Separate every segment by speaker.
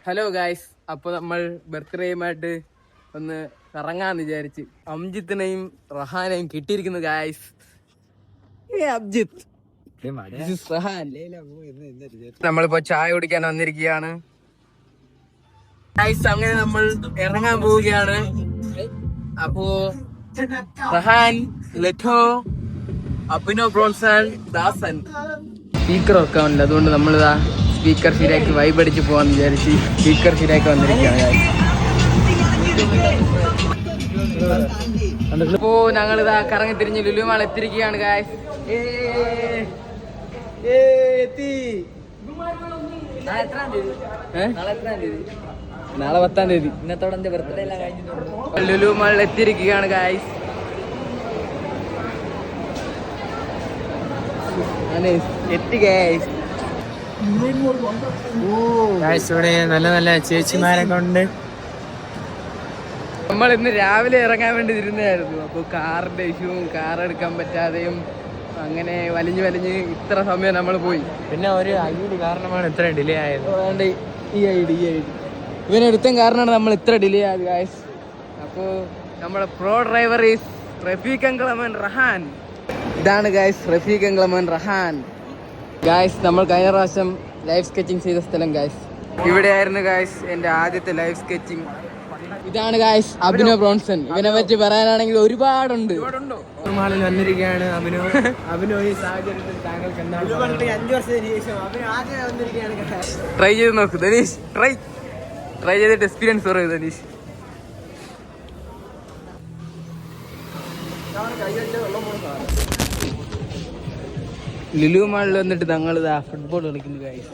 Speaker 1: Hello guys, അപ്പോൾ നമ്മൾ ബർത്ത്ഡേയുമായിട്ട് ഒന്ന് കറങ്ങാന്ന് വിചാരിച്ച് അംജിത്തിനെയും റഹാനെയും കിട്ടിയിരിക്കുന്നു ഗായ്സ്. അബ്ജിത്ത്, നമ്മളിപ്പോ ചായ കുടിക്കാൻ വന്നിരിക്കുകയാണ് ഗായ്സ്. അങ്ങനെ നമ്മൾ ഇറങ്ങാൻ പോവുകയാണ്. അപ്പോ റഹാൻ, ലെറ്റോ, അഭിനോ, ബ്രോൺസൺ, ദാസൻ സ്പീക്കർ വെക്കാനില്ല, അതുകൊണ്ട് നമ്മളിതാ സ്പീക്കർ ശരിയാക്കി വൈബ് അടിച്ച് പോകാന്ന് വിചാരിച്ച് സ്പീക്കർ ശരിയാക്കി വന്നിരിക്കുകയാണ്. ഇപ്പോ ഞങ്ങളിതാ കറങ്ങി തിരിഞ്ഞ് ലുലു മാൾ എത്തിയിരിക്കുകയാണ് ഗായ്സ്. നാളെ 10-ാം തീയതി ഇന്നത്തോടെ എന്റെ ബർത്ത്ഡേ എല്ലാം കഴിഞ്ഞിട്ടുണ്ട്. ലുലു മാളിൽ എത്തിയിരിക്കുകയാണ് ഗായ്സ്. എത്തി ഗായ്സ്.
Speaker 2: ഇവിടെ നല്ല നല്ല ചേച്ചിമാരൊക്കെ ഉണ്ട്.
Speaker 1: നമ്മൾ ഇന്ന് രാവിലെ ഇറങ്ങാൻ വേണ്ടി ഇരുന്നായിരുന്നു. അപ്പോൾ കാറിന്റെ ഇഷ്യൂവും കാർ എടുക്കാൻ പറ്റാതെയും അങ്ങനെ വലിഞ്ഞ് ഇത്ര സമയം നമ്മൾ പോയി.
Speaker 2: പിന്നെ ഒരു ഐഡി കാരണമാണ് ഇത്ര ഡിലേ ആയത്.
Speaker 1: അതുകൊണ്ട് ഈ ഐഡി ഇവനെടുത്തും കാരണമാണ് നമ്മൾ ഇത്ര ഡിലേ ആയത് ഗായ്സ്. അപ്പോൾ നമ്മുടെ പ്രോ ഡ്രൈവർ ഈസ് റഫീഖ് അങ്കളമൻ റഹാൻ. ഇതാണ് ഗായ്സ് റഫീഖ് അങ്കളമൻ റഹാൻ. ഗായ്സ്, നമ്മൾ കഴിഞ്ഞ പ്രാവശ്യം ലൈവ് സ്കെച്ചിങ് ചെയ്ത സ്ഥലം ഗായ്സ് ഇവിടെയായിരുന്നു ഗായ്സ് എൻ്റെ ആദ്യത്തെ ലൈവ് സ്കെച്ചിങ്. ഇതാണ് ഗായ്സ് അഭിനോ ബ്രോൺസൺ. ഇവനെ പറ്റി പറയാനാണെങ്കിൽ ഒരുപാടുണ്ട്.
Speaker 2: മാളിൽ വന്നിരിക്കുകയാണ് അഭിനോ. അഭിനോ ഈ സാഹചര്യത്തിൽ താങ്കൾക്ക് എന്താണ് 5 വർഷത്തിന് ശേഷം ആദ്യം വന്നിരിക്കുകയാണ്.
Speaker 1: ട്രൈ ചെയ്ത് നോക്ക് ധനീഷ്. ട്രൈ ചെയ്തിട്ട് എക്സ്പീരിയൻസ് പറയൂ ധനീഷ്. ലുലു മാളിൽ വന്നിട്ട് ഞങ്ങൾ ഇതാ ഫുട്ബോൾ കളിക്കുന്നു ഗായ്സ്.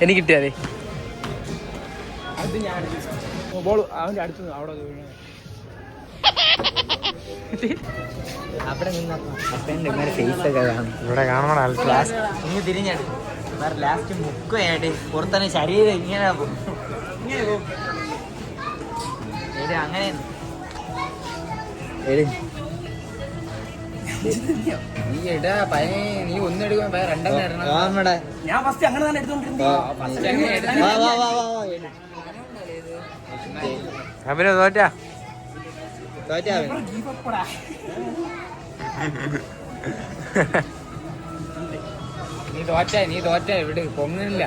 Speaker 1: എനിക്ക് കിട്ടിയാലേ
Speaker 2: അത് ഞാൻ ബോൾ അവൻ്റെ അടുത്ത് അവിടെ അവിടെ നിന്ന് ഫേസ് ഒക്കെ കാണും. ഇവിടെ കാണണം ലാസ്റ്റ് ഇങ്ങനെ തിരിഞ്ഞാണ് വേറെ ലാസ്റ്റ് മുക്കയായിട്ട് പുറത്തന്നെ ശരീരം ഇങ്ങനെ അങ്ങനെ നീ ഇടാ പയ നീ ഒന്നെടുക്കാൻ രണ്ടെണ്ണം ഇടണം. ഞാൻ ഫസ്റ്റ് അങ്ങനെ തന്നെ അഭിനോ തോറ്റാ നീ തോറ്റ ഇവിടെ പൊങ്ങില്ല.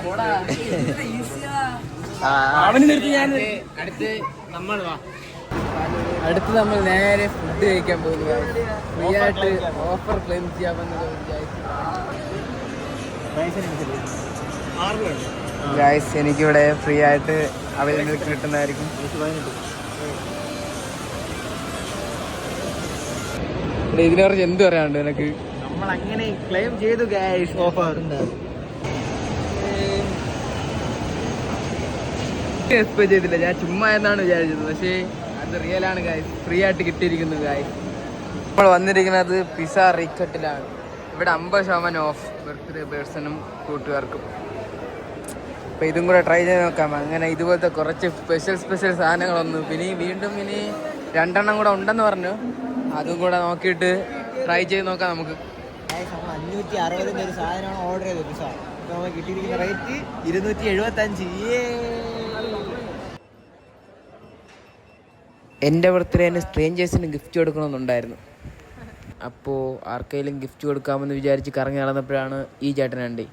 Speaker 1: അടുത്ത് നമ്മൾ നേരെ ഫുഡ് കഴിക്കാൻ പോകുന്നു. ഫ്രീ ആയിട്ട് ഓഫർ ക്ലെയിം ചെയ്യാമെന്ന് ഗായ്സ്. എനിക്കിവിടെ ഫ്രീ ആയിട്ട് അവൈലബിൾ കിട്ടുന്നതായിരിക്കും. ഇതിനെ കുറിച്ച് എന്ത് പറയാനുണ്ട് നിനക്ക്?
Speaker 2: നമ്മൾ അങ്ങനെ ക്ലെയിം ചെയ്തു ഗായ്സ് ഓഫർ.
Speaker 1: എക്സ്പെക്ട് ചെയ്തില്ല, ഞാൻ ചുമ്മാ എന്നാണ് വിചാരിച്ചത്. പക്ഷേ അത് റിയൽ ആണ് ഗായ്സ്. ഫ്രീ ആയിട്ട് കിട്ടിയിരിക്കുന്നു ഗായ്സ്. നമ്മൾ വന്നിരിക്കുന്നത് പിസ റീക്കട്ടിലാണ്. ഇവിടെ 50% ഓഫ് ബർത്ത്ഡേ പേഴ്സണും കൂട്ടുകാർക്കും. അപ്പോൾ ഇതും കൂടെ ട്രൈ ചെയ്ത് നോക്കാം. അങ്ങനെ ഇതുപോലത്തെ കുറച്ച് സ്പെഷ്യൽ സാധനങ്ങൾ വന്നു. പിന്നെ വീണ്ടും ഇനി 2 കൂടെ ഉണ്ടെന്ന് പറഞ്ഞു. അതും കൂടെ നോക്കിയിട്ട് ട്രൈ ചെയ്ത് നോക്കാം നമുക്ക്.
Speaker 2: 560 ഒരു സാധനമാണ് ഓർഡർ ചെയ്തത് പിസ. നമുക്ക് കിട്ടിയിരിക്കുന്ന റേറ്റ് 275.
Speaker 1: എൻ്റെ ബർത്ത്ഡേന് സ്ട്രേഞ്ചേഴ്സിന് ഗിഫ്റ്റ് കൊടുക്കണമെന്നുണ്ടായിരുന്നു. അപ്പോൾ ആർക്കെങ്കിലും ഗിഫ്റ്റ് കൊടുക്കാമെന്ന് വിചാരിച്ച് കറങ്ങി നടന്നപ്പോഴാണ് ഈ ചേട്ടനുണ്ട്.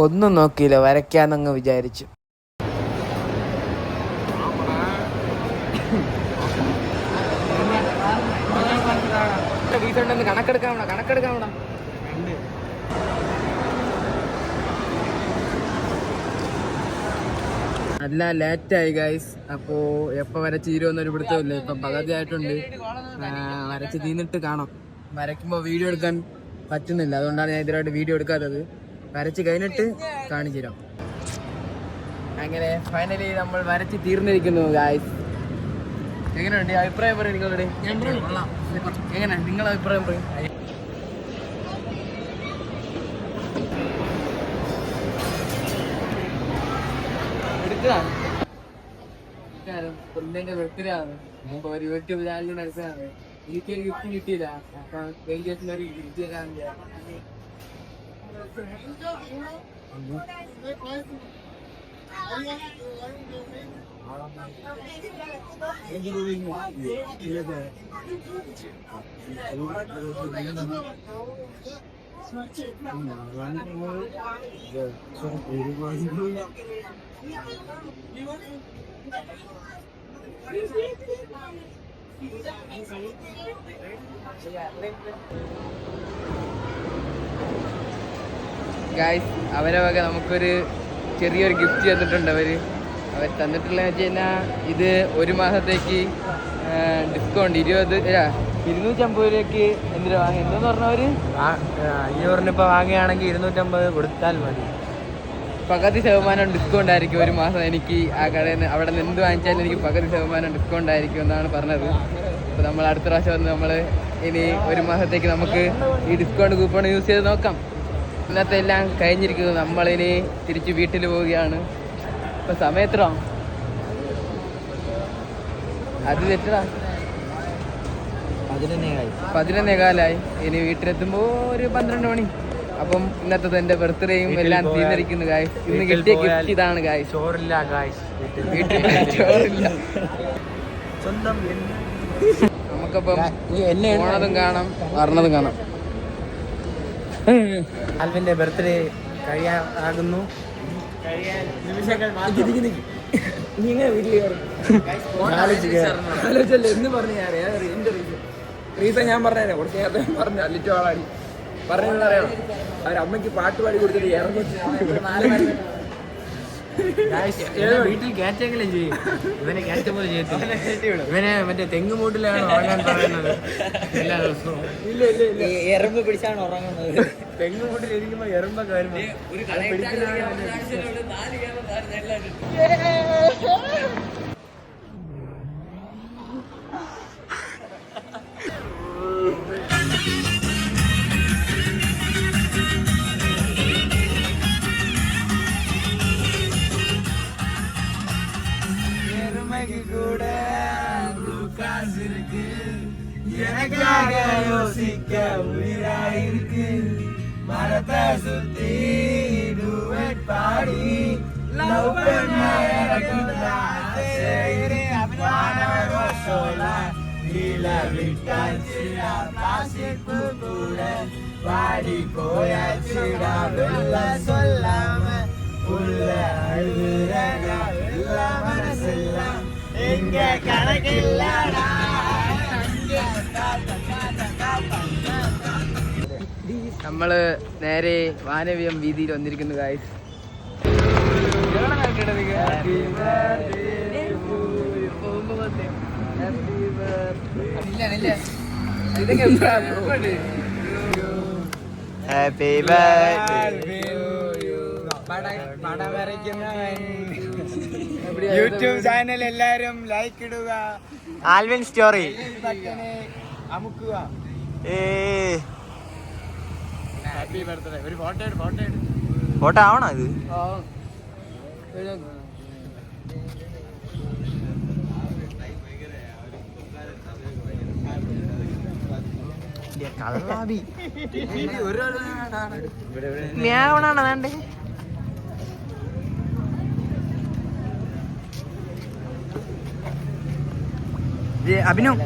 Speaker 1: ഒന്നും നോക്കിയില്ല, വരയ്ക്കാന്നങ്ങ് വിചാരിച്ചു. കണക്കെടുക്കാമോ അല്ല ലേറ്റായി ഗൈസ്. അപ്പോൾ എപ്പോൾ വരച്ച് തീരുമെന്നൊരു പിടുത്തമില്ല. ഇപ്പം പകുതി ആയിട്ടുണ്ട്. വരച്ച് തീർന്നിട്ട് കാണാം. വരയ്ക്കുമ്പോൾ വീഡിയോ എടുക്കാൻ പറ്റുന്നില്ല, അതുകൊണ്ടാണ് ഞാൻ ഇതിലായിട്ട് വീഡിയോ എടുക്കാത്തത്. വരച്ച് കഴിഞ്ഞിട്ട് കാണിച്ചു തരാം. അങ്ങനെ ഫൈനലി നമ്മൾ വരച്ച് തീർന്നിരിക്കുന്നു ഗായ്സ്. എങ്ങനെയുണ്ട് അഭിപ്രായം പറയും നിങ്ങളുടെ? എങ്ങനെ നിങ്ങളുടെ അഭിപ്രായം പറയും? സെറ്റാണ്. കുഞ്ഞിന്റെ ബർത്ത്ഡേ ആണ്. അപ്പൊ ഒരു യൂട്യൂബ് ചാനൽ നടത്തുകയാണ്. എനിക്കൊരു ഗിഫ്റ്റ് കിട്ടിയില്ല. അപ്പൊ വലിയ ഒരു ഗിഫ്റ്റ് തരാൻ ഗായ്സ്. അവരെ വക നമുക്കൊരു ചെറിയൊരു ഗിഫ്റ്റ് തന്നിട്ടുണ്ട്. അവർ തന്നിട്ടുള്ള വെച്ച് കഴിഞ്ഞാൽ ഇത് ഒരു മാസത്തേക്ക് ഡിസ്കൗണ്ട് 250 രൂപയ്ക്ക് എന്തിനാ വാങ്ങി എന്തെന്ന് പറഞ്ഞവർ
Speaker 2: 500 ഇപ്പോൾ വാങ്ങുകയാണെങ്കിൽ 250 കൊടുത്താൽ മതി.
Speaker 1: പകുതി ശതമാനം ഡിസ്കൗണ്ട് ആയിരിക്കും ഒരു മാസം. എനിക്ക് ആ കടയിൽ നിന്ന് അവിടെ നിന്ന് എന്ത് വാങ്ങിച്ചാലും എനിക്ക് പകുതി ശതമാനം ഡിസ്കൗണ്ട് ആയിരിക്കും എന്നാണ് പറഞ്ഞത്. അപ്പോൾ നമ്മൾ അടുത്ത പ്രാവശ്യം വന്ന് നമ്മൾ ഇനി ഒരു മാസത്തേക്ക് നമുക്ക് ഈ ഡിസ്കൗണ്ട് കൂപ്പൺ യൂസ് ചെയ്ത് നോക്കാം. ഇന്നത്തെ എല്ലാം കഴിഞ്ഞിരിക്കുന്നു. നമ്മളിനി തിരിച്ച് വീട്ടിൽ പോവുകയാണ്. ഇപ്പം സമയം എത്ര? അത് തെറ്റടാ, 11:15. ഇനി വീട്ടിലെത്തുമ്പോൾ ഒരു 12 മണി. അപ്പം ഇന്നത്തെ എൻ്റെ ബർത്ത്ഡേയും എല്ലാം തീർന്നിരിക്കുന്നു ഗായ്സ്. ഇന്ന് കിട്ടിയ ഗിഫ്റ്റ് ഇതാണ് ഗായ്സ്.
Speaker 2: ചോറില്ല ഗായ്സ്,
Speaker 1: വീട്ടിൽ ചോറില്ല.
Speaker 2: സ്വന്തം
Speaker 1: നമുക്കപ്പം പോണതും കാണാം വരണതും കാണാം.
Speaker 2: ആൽവിന്റെ ബർത്ത്ഡേ കഴിയാകുന്നു.
Speaker 1: എന്ന് പറഞ്ഞു റീസൺ ഞാൻ പറഞ്ഞേ കുറച്ച് നേരത്തെ പറഞ്ഞു. അല്ലിറ്റോ ആളാടി പറഞ്ഞത് അറിയണം. അവരമ്മയ്ക്ക് പാട്ട് പാടി കൊടുത്തിട്ട് ഇറങ്ങി
Speaker 2: വീട്ടിൽ കയറ്റെങ്കിലും ചെയ്യും. ഇവനെ കയറ്റ പോലെ ചെയ്യത്തില്ല. ഇവനെ മറ്റേ തെങ്ങുമൂട്ടിലാണ് ഉറങ്ങാൻ പറയുന്നത് എല്ലാ ദിവസവും.
Speaker 1: എറുമ്പ് പിടിച്ചാണ് ഉറങ്ങുന്നത്.
Speaker 2: തെങ്ങുമൂട്ടിൽ ഇരിക്കുമ്പോ എറുമ്പൊക്കെ വരുമ്പോ கூட காசு இருக்கு, எனக்காக யோசிக்க உயிராயிருக்கு. மரத்தை சுத்தி டூவெட் பாடி லவ் பண்ண எனக்கு விட்டாச்சுடா காசிப்பு கூட பாடி போயாச்சுடா வெள்ள சொல்லாம உள்ள அழுகுறடா வெள்ள மனசெல்லாம் எங்க கணக்கில்லடா. നമ്മള് നേരെ വാനവ്യം വീതിയിൽ വന്നിരിക്കുന്നു guys. Happy birthday YouTube channel എല്ലാരും ലൈക്ക് ഇടുക. ആൽവിൻ സ്റ്റോറി അമുക്കുക. Happy birthday. ഒരു ഫോട്ടോ ആവണോ ഇത്? കള്ളാബി മ്യാവണാണ് വേണ്ടേ? അഭിനവ്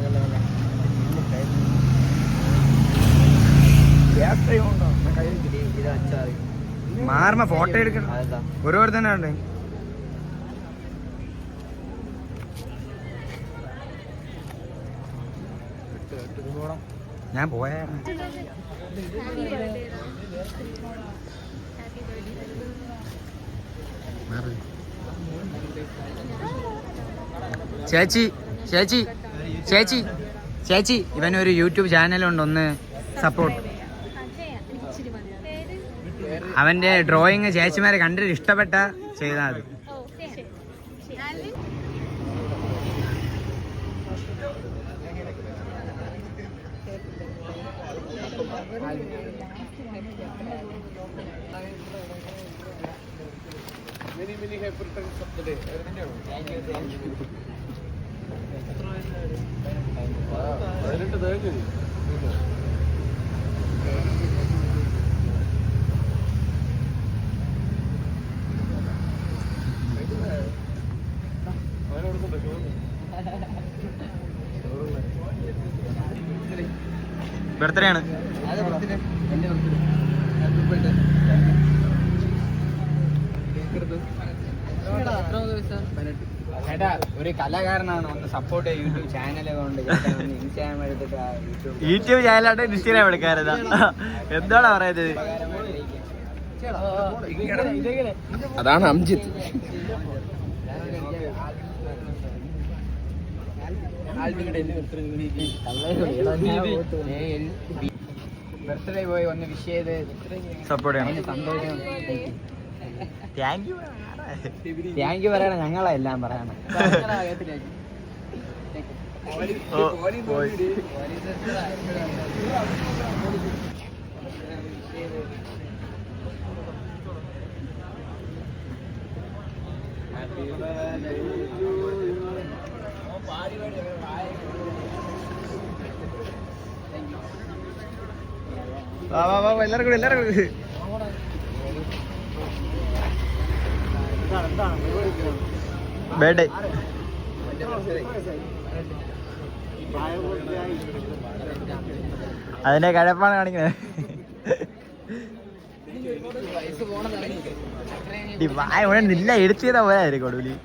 Speaker 2: മാറുമ്പോ ഫോട്ടോ എടുക്കണം. ഒരുപാട് തന്നെ ഉണ്ട്. ഞാൻ പോയാ ചേച്ചി ചേച്ചി ചേച്ചി ചേച്ചി ഇവനൊരു യൂട്യൂബ് ചാനലുണ്ട്, ഒന്ന് സപ്പോർട്ട്. അവന്റെ ഡ്രോയിങ് ചേച്ചിമാരെ കണ്ടിട്ട് ഇഷ്ടപ്പെട്ട ചെയ്താൽ മതി.
Speaker 3: ബർത്ത്ഡേ ആണ്.
Speaker 1: ചേട്ടാ ഒരു കലാകാരനാണ്, ഒന്ന് സപ്പോർട്ട് ചെയ്യും. യൂട്യൂബ് ചാനൽ കൊണ്ട് ഇൻസ്റ്റാഗ്രാം എടുത്തിട്ട്
Speaker 3: യൂട്യൂബ് ചാനലായിട്ട് ഇൻസ്റ്റാഗ്രാം എടുക്കാറുതാ. എന്താണ് പറയുന്നത്?
Speaker 1: അതാണ് അംജിത്ത്. ബർത്ത്ഡേ പോയി ഒന്ന് വിഷ് ചെയ്ത്
Speaker 3: സപ്പോർട്ട് ചെയ്യണം.
Speaker 1: അതിന് സന്തോഷം.
Speaker 3: Thank you.
Speaker 1: താങ്ക് യു പറയണം, ഞങ്ങളാ എല്ലാം പറയണം.
Speaker 3: എല്ലാരും കൂടി ബർത്ത്ഡേ. അതിന്റെ കഴപ്പാണ് കാണിക്കുന്നത്. നില്ല എടുത്തു ചെയ്താ പോരായിരിക്കും ഒടുവില്.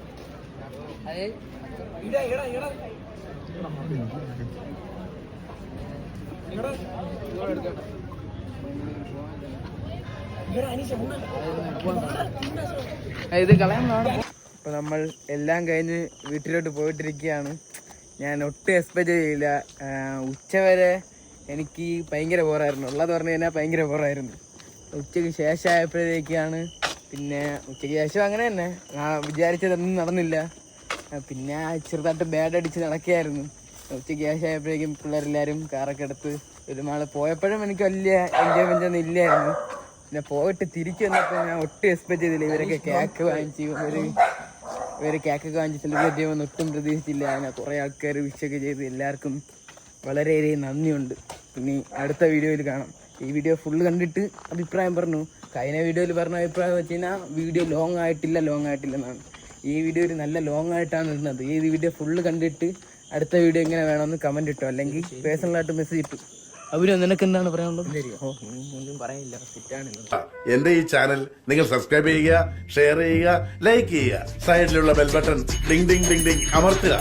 Speaker 1: ഇത് കളയാൻ. അപ്പൊ നമ്മൾ എല്ലാം കഴിഞ്ഞ് വീട്ടിലോട്ട് പോയിട്ടിരിക്കുകയാണ്. ഞാൻ ഒട്ടും എക്സ്പെക്ട് ചെയ്യില്ല. ഉച്ചവരെ എനിക്ക് ഭയങ്കര ബോറായിരുന്നു. ഉള്ളത് പറഞ്ഞു കഴിഞ്ഞാൽ ഭയങ്കര ബോറായിരുന്നു. ഉച്ചയ്ക്ക് ശേഷം ആയപ്പോഴേക്കാണ്, പിന്നെ ഉച്ചയ്ക്ക് ശേഷം അങ്ങനെ തന്നെ വിചാരിച്ചതൊന്നും നടന്നില്ല. പിന്നെ ചെറുതായിട്ട് ബാഡ് അടിച്ച് നടക്കുകയായിരുന്നു. ഉച്ചയ്ക്ക് ശേഷം ആയപ്പോഴേക്കും പിള്ളേരെല്ലാവരും കാറൊക്കെ എടുത്ത് ഒരു നാൾ പോയപ്പോഴും എനിക്ക് വലിയ എൻജോയ്മെൻ്റ് ഒന്നും ഇല്ലായിരുന്നു. പിന്നെ പോയിട്ട് തിരിച്ചു വന്നപ്പോൾ ഞാൻ ഒട്ടും എക്സ്പെക്ട് ചെയ്തില്ല. ഇവരൊക്കെ കേക്ക് വാങ്ങിച്ച് ഇവർ കേക്കൊക്കെ വാങ്ങിച്ച് സെലിബ്രേറ്റ് ചെയ്യുമെന്ന് ഒട്ടും പ്രതീക്ഷിച്ചില്ല. അങ്ങനെ കുറേ ആൾക്കാർ വിഷൊക്കെ ചെയ്ത് എല്ലാവർക്കും വളരെയേറെ നന്ദിയുണ്ട്. പിന്നെ അടുത്ത വീഡിയോയിൽ കാണാം. ഈ വീഡിയോ ഫുള്ള് കണ്ടിട്ട് അഭിപ്രായം പറഞ്ഞു. കഴിഞ്ഞ വീഡിയോയിൽ പറഞ്ഞ അഭിപ്രായം വെച്ച് കഴിഞ്ഞാൽ വീഡിയോ ലോങ് ആയിട്ടില്ലെന്നാണ്. ഈ വീഡിയോ ഒരു നല്ല ലോങ് ആയിട്ടാണ് ഇടുന്നത്. ഈ വീഡിയോ ഫുള്ള് കണ്ടിട്ട് അടുത്ത വീഡിയോ എങ്ങനെ വേണമെന്ന് കമൻറ്റ് ഇട്ടോ, അല്ലെങ്കിൽ പേഴ്സണലായിട്ട് മെസ്സേജ് ഇട്ടു. അവര് നിനക്ക് എന്താണ് പറയാനുള്ളത്? ഒന്നും പറയാനില്ല.
Speaker 4: എന്റെ ഈ ചാനൽ നിങ്ങൾ സബ്സ്ക്രൈബ് ചെയ്യുക, ഷെയർ ചെയ്യുക, ലൈക്ക് ചെയ്യുക. സൈഡിലുള്ള bell button Ding Ding Ding Ding അമർത്തുക.